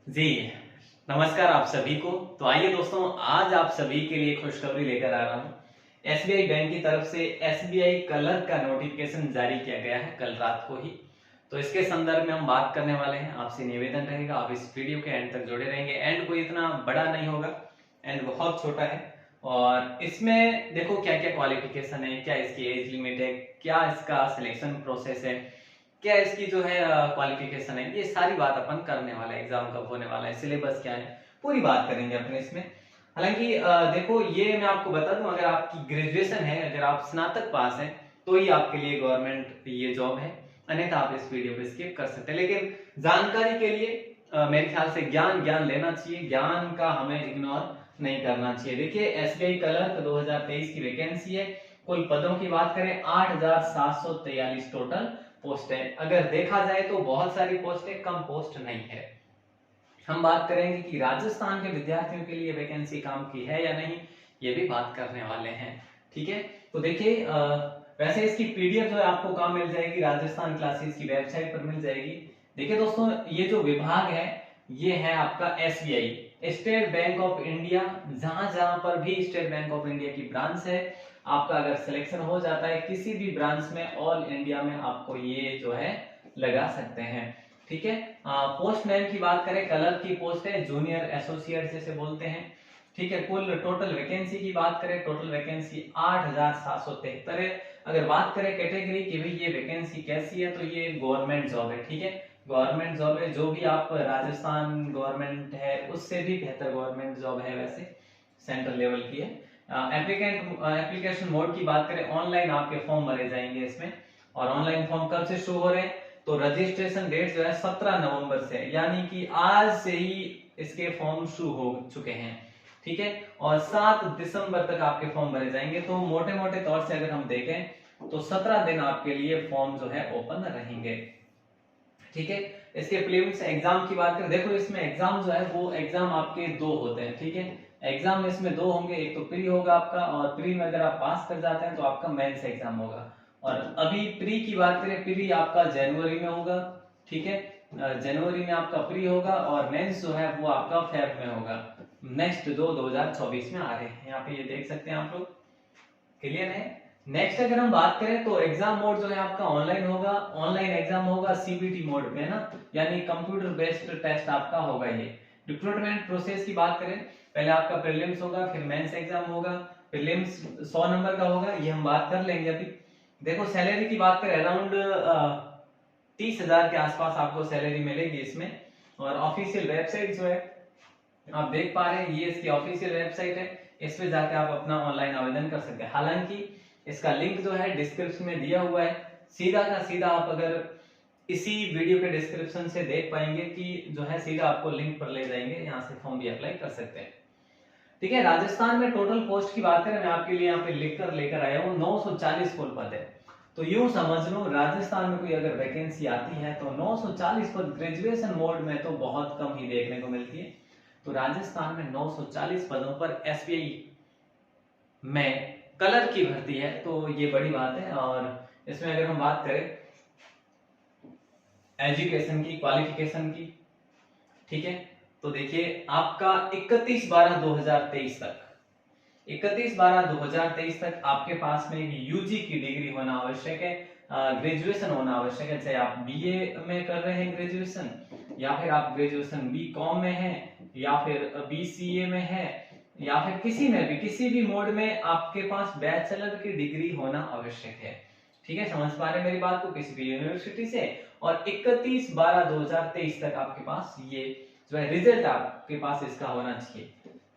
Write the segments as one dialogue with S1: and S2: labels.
S1: जी, नमस्कार आप सभी को। तो आइए दोस्तों, आज आप सभी के लिए खुशखबरी लेकर आ रहा हूँ। एसबीआई बैंक की तरफ से एसबीआई कलर का नोटिफिकेशन जारी किया गया है कल रात को ही। तो इसके संदर्भ में हम बात करने वाले हैं। आपसे निवेदन रहेगा, आप इस वीडियो के एंड तक जुड़े रहेंगे। एंड कोई इतना बड़ा नहीं होगा, एंड बहुत छोटा है। और इसमें देखो क्या क्या क्वालिफिकेशन है, क्या इसकी एज लिमिट है, क्या इसका सिलेक्शन प्रोसेस है, क्या इसकी जो है क्वालिफिकेशन है, ये सारी बात अपन करने वाले हैं। एग्जाम कब होने वाला है, सिलेबस क्या है, पूरी बात करेंगे अपने इसमें। हालांकि देखो, ये मैं आपको बता दूं, अगर आपकी ग्रेजुएशन है, अगर आप स्नातक पास हैं, तो ही आपके लिए गवर्नमेंट ये जॉब है, अन्यथा आप इस वीडियो को स्किप कर सकते हैं। लेकिन जानकारी के लिए मेरे ख्याल से ज्ञान ज्ञान लेना चाहिए, ज्ञान का हमें इग्नोर नहीं करना चाहिए। देखिए, एसबीआई क्लर्क 2023 की वैकेंसी है। कुल पदों की बात करें, 8,743 टोटल पोस्ट है। अगर देखा जाए तो बहुत सारी पोस्ट है, कम पोस्ट नहीं है। हम बात करेंगे कि राजस्थान के विद्यार्थियों के लिए वैकेंसी काम की है या नहीं, ये भी बात करने वाले हैं। ठीक है, तो देखिए, वैसे इसकी पीडीएफ जो है आपको कहाँ मिल जाएगी, राजस्थान क्लासेस की वेबसाइट पर मिल जाएगी। देखिए दोस्तों, ये जो विभाग है ये है आपका SBI, state bank of India. जहां जहां पर भी स्टेट बैंक ऑफ इंडिया की ब्रांच है, आपका अगर सिलेक्शन हो जाता है किसी भी ब्रांच में, ऑल इंडिया में आपको ये जो है लगा सकते हैं। ठीक है, पोस्ट नेम की बात करें, कलर की पोस्ट है, जूनियर एसोसिएट जैसे बोलते हैं। ठीक है, कुल टोटल वैकेंसी की बात करें, टोटल वैकेंसी 8,773 है। अगर बात करें कैटेगरी की, भाई ये वैकेंसी कैसी है, तो ये गवर्नमेंट जॉब है। ठीक है, गवर्नमेंट जॉब है, जो भी आप राजस्थान गवर्नमेंट है उससे भी बेहतर गवर्नमेंट जॉब है, वैसे सेंट्रल लेवल की है। एप्लीकेशन मोड की बात करें, ऑनलाइन आपके फॉर्म भरे जाएंगे इसमें। और ऑनलाइन फॉर्म कब से शुरू हो रहे हैं, तो रजिस्ट्रेशन डेट जो है 17 नवंबर से, यानी कि आज से ही इसके फॉर्म शुरू हो चुके हैं। ठीक है, और 7 दिसंबर तक आपके फॉर्म भरे जाएंगे। तो मोटे मोटे तौर से अगर हम देखें तो 17 दिन आपके लिए फॉर्म जो है ओपन रहेंगे। ठीक है, इसके प्रीलिम्स एग्जाम की बात करें, देखो इसमें एग्जाम जो है वो एग्जाम आपके दो होते हैं। ठीक है, एग्जाम इसमें दो होंगे, एक तो प्री होगा आपका, और प्री में अगर आप पास कर जाते हैं तो आपका मेंस एग्जाम होगा। और अभी प्री की बात करें, प्री आपका जनवरी में होगा। ठीक है, जनवरी में आपका प्री होगा, और मेंस जो है वो आपका फेब में होगा। नेक्स्ट जो 2024 में आ रहे हैं, यहाँ पे ये देख सकते हैं आप लोग। क्लियर है। नेक्स्ट अगर हम बात करें तो एग्जाम मोड जो है आपका ऑनलाइन होगा। ऑनलाइन एग्जाम होगा सीबीटी मोड में ना, यानी कंप्यूटर बेस्ड टेस्ट आपका होगा ये। रिक्रूटमेंट प्रोसेस की बात करें, पहले आपका प्रीलिम्स होगा, फिर मेंस एग्जाम होगा। प्रीलिम्स 100 नंबर का होगा, ये हम बात कर लेंगे अभी। देखो सैलरी की बात करें, अराउंड 30,000 के आसपास आपको सैलरी मिलेगी इसमें। और ऑफिशियल वेबसाइट जो है आप देख पा रहे हैं, ये इसकी ऑफिशियल वेबसाइट है। इस पे जाके आप अपना ऑनलाइन आवेदन कर सकते हैं। हालांकि इसका लिंक जो है डिस्क्रिप्शन में दिया हुआ है, सीधा का सीधा आप अगर इसी वीडियो के डिस्क्रिप्शन से देख पाएंगे कि जो है सीधा आपको लिंक पर ले जाएंगे, यहाँ से फॉर्म भी अप्लाई कर सकते हैं। ठीक है, राजस्थान में टोटल पोस्ट की बात करें, मैं आपके लिए यहाँ पे लिख कर लेकर आया हूँ, 940 कुल पद है। तो यूं समझ लो, राजस्थान में कोई अगर वैकेंसी आती है तो 940 पद ग्रेजुएशन मोड में तो बहुत कम ही देखने को मिलती है। तो राजस्थान में 940 पदों पर एसबीआई में कलर की भर्ती है, तो ये बड़ी बात है। और इसमें अगर हम बात करें एजुकेशन की, क्वालिफिकेशन की, ठीक है, तो देखिए आपका 31/12/2023 तक, 31/12/2023 तक आपके पास में यूजी की डिग्री होना आवश्यक है, ग्रेजुएशन होना आवश्यक है। चाहे आप बीए में कर रहे हैं ग्रेजुएशन, या फिर आप ग्रेजुएशन बीकॉम में हैं, या फिर बीसीए में है, या फिर किसी में भी, किसी भी मोड में आपके पास बैचलर की डिग्री होना आवश्यक है। ठीक है, समझ पा रहे हैं मेरी बात को, किसी भी यूनिवर्सिटी से। और 31/12/2023 तक आपके पास ये जो है रिजल्ट आपके पास इसका होना चाहिए,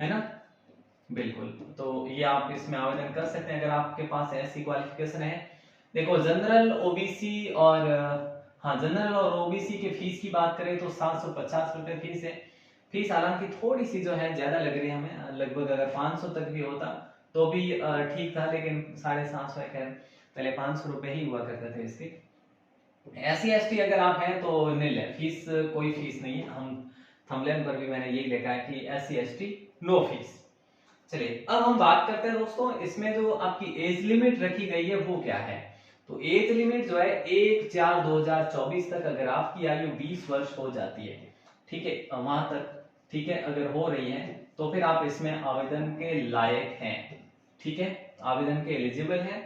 S1: है ना। बिल्कुल, तो ये आप इसमें आवेदन कर सकते हैं अगर आपके पास ऐसी क्वालिफिकेशन है। देखो जनरल ओबीसी और हाँ, जनरल और ओबीसी के फीस की बात करें तो 750 रुपए फीस है। फीस हालांकि थोड़ी सी जो है ज्यादा लग रही है हमें, लगभग अगर 500 तक भी होता तो भी ठीक था, लेकिन 750 है, पहले 500 रुपए ही हुआ करते थे इसके। एससी एसटी अगर आप हैं तो निल है, फीस कोई फीस नहीं है। हम थंबनेल पर भी मैंने यही लिखा है कि एससी एसटी नो फीस। चलिए अब हम बात करते हैं दोस्तों, इसमें जो आपकी एज लिमिट रखी गई है वो क्या है। तो एज लिमिट जो है 1/4/2024 तक अगर आपकी आयु 20 वर्ष हो जाती है, ठीक है, वहां तक, ठीक है, अगर हो रही है तो फिर आप इसमें आवेदन के लायक हैं, ठीक है, आवेदन के एलिजिबल हैं।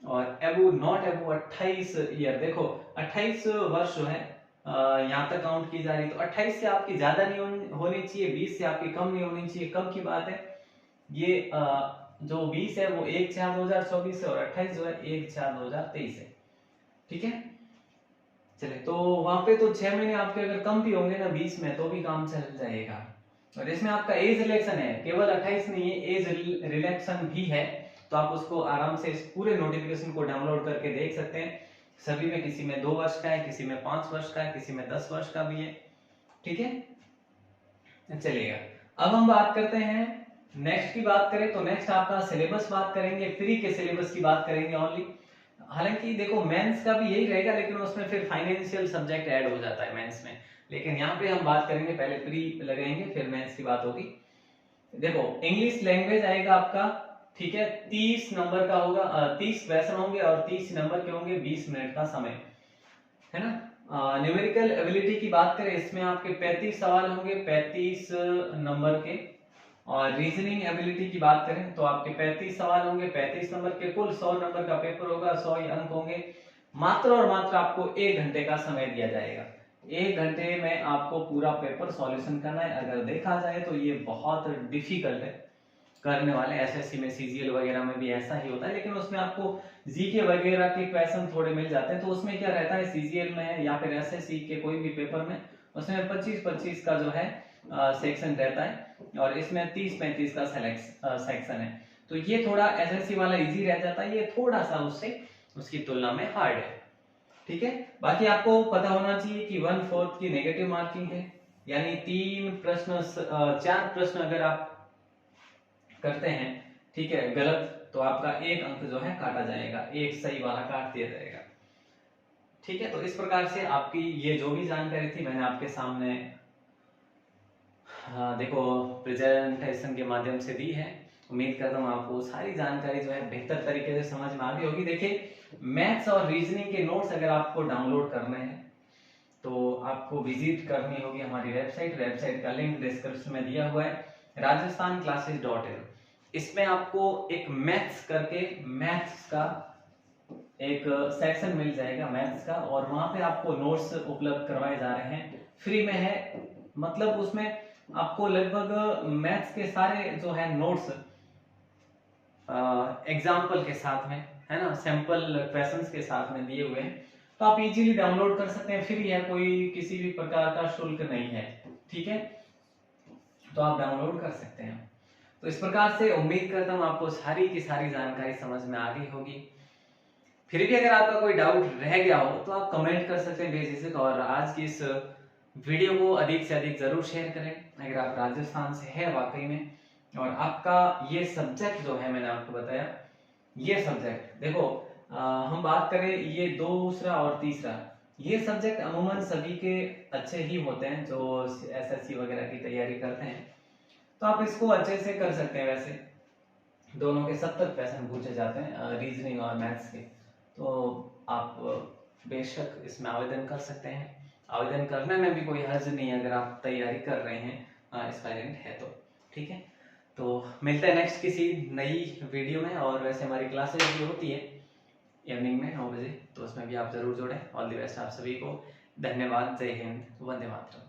S1: और एबो नॉट एबो 28 ईयर, देखो 28 वर्ष जो है यहाँ तक काउंट की जा रही, तो 28 से आपकी ज्यादा नहीं होनी चाहिए, 20 से आपकी कम नहीं होनी चाहिए। कम की बात है, ये जो 20 है वो 1/4/2024 है, और 28 जो है 1/4/2023 है, ठीक है। चले, तो वहां पे तो 6 महीने आपके अगर कम भी होंगे ना 20 में, तो भी काम चल जाएगा। और इसमें आपका एज रिलैक्सन है, केवल 28 नहीं है, एज रिलैक्सन भी है। तो आप उसको आराम से इस पूरे नोटिफिकेशन को डाउनलोड करके देख सकते हैं। सभी में, किसी में 2 वर्ष का है, किसी में 5 वर्ष का है, किसी में 10 वर्ष का भी है, ठीक है। चलिएगा, अब हम बात करते हैं नेक्स्ट की बात करें तो नेक्स्ट आपका सिलेबस बात करेंगे, फ्री के सिलेबस की बात करेंगे ओनली। हालांकि देखो मेंस का भी यही रहेगा, लेकिन उसमें फिर फाइनेंशियल सब्जेक्ट ऐड हो जाता है मेंस में, लेकिन यहाँ पे हम बात करेंगे, पहले प्री लगाएंगे फिर मेंस की बात होगी। देखो इंग्लिश लैंग्वेज आएगा आपका, ठीक है, 30 नंबर का होगा, 30 क्वेश्चन होंगे और 30 नंबर के होंगे, 20 मिनट का समय है ना। न्यूमेरिकल एबिलिटी की बात करें, इसमें आपके 35 सवाल होंगे, 35 नंबर के। और रीजनिंग एबिलिटी की बात करें तो आपके 35 सवाल होंगे, 35 नंबर के, कुल 100 नंबर का पेपर होगा, 100 ही अंक होंगे। मात्र और मात्र आपको 1 घंटे का समय दिया जाएगा, 1 घंटे में आपको पूरा पेपर सॉल्यूशन करना है। अगर देखा जाए तो ये बहुत डिफिकल्ट है करने वाले, एसएससी में, सीजीएल वगैरह में भी ऐसा ही होता है, लेकिन उसमें आपको जीके वगैरह के क्वेश्चन थोड़े मिल जाते हैं। तो उसमें क्या रहता है, सीजीएल में या फिर एसएससी के कोई भी पेपर में, उसमें 25-25 का जो है सेक्शन रहता है, और इसमें 30-35 का सेक्शन है। तो ये थोड़ा एसएससी वाला इजी रह जाता है, ये थोड़ा सा उससे उसकी तुलना में हार्ड है, ठीक है। बाकी आपको पता होना चाहिए कि 1/4 की नेगेटिव मार्किंग है, यानी 4 प्रश्न अगर आप करते हैं, ठीक है, गलत, तो आपका 1 अंक जो है काटा जाएगा, 1 सही वाला काट दिया जाएगा, ठीक है। तो इस प्रकार से आपकी ये जो भी जानकारी थी मैंने आपके सामने देखो प्रेजेंटेशन के माध्यम से दी है। उम्मीद करता हूँ आपको सारी जानकारी जो है बेहतर तरीके से समझ में आ गई होगी। देखिए मैथ्स और रीजनिंग के नोट्स अगर आपको डाउनलोड करने हैं तो आपको विजिट करनी होगी हमारी वेबसाइट का लिंक डिस्क्रिप्शन में दिया हुआ है, rajasthanclasses.in। इसमें आपको एक मैथ्स करके, मैथ्स का एक सेक्शन मिल जाएगा मैथ्स का, और वहां पे आपको नोट्स उपलब्ध करवाए जा रहे हैं, फ्री में है। मतलब उसमें आपको लगभग मैथ्स के सारे जो है नोट्स एग्जाम्पल के साथ में, है ना, सैंपल क्वेश्चंस के साथ में दिए हुए हैं। तो आप इजीली डाउनलोड कर सकते हैं, फ्री है, कोई किसी भी प्रकार का शुल्क नहीं है, ठीक है। तो आप डाउनलोड कर सकते हैं। तो इस प्रकार से उम्मीद करता हूँ आपको सारी की सारी जानकारी समझ में आ गई होगी। फिर भी अगर आपका कोई डाउट रह गया हो तो आप कमेंट कर सकते हैं बेझिझक, और आज की इस वीडियो को अधिक से अधिक जरूर शेयर करें अगर आप राजस्थान से है वाकई में, और आपका ये सब्जेक्ट जो है मैंने आपको बताया, ये सब्जेक्ट देखो हम बात करें ये दूसरा और तीसरा, ये सब्जेक्ट अमूमन सभी के अच्छे ही होते हैं जो एसएससी वगैरह की तैयारी करते हैं, तो आप इसको अच्छे से कर सकते हैं। वैसे दोनों के 70 क्वेश्चन पूछे जाते हैं रीजनिंग और मैथ्स के, तो आप बेशक इसमें आवेदन कर सकते हैं। आवेदन करने में भी कोई हर्ज नहीं है अगर आप तैयारी कर रहे हैं, एस्पायरेंट है तो, ठीक है। तो मिलते हैं नेक्स्ट किसी नई वीडियो में, और वैसे हमारी क्लासेज भी होती है इवनिंग में 9 बजे, तो उसमें भी आप जरूर जुड़ें। ऑल द बेस्ट आप सभी को, धन्यवाद, जय हिंद, वंदे मातरम।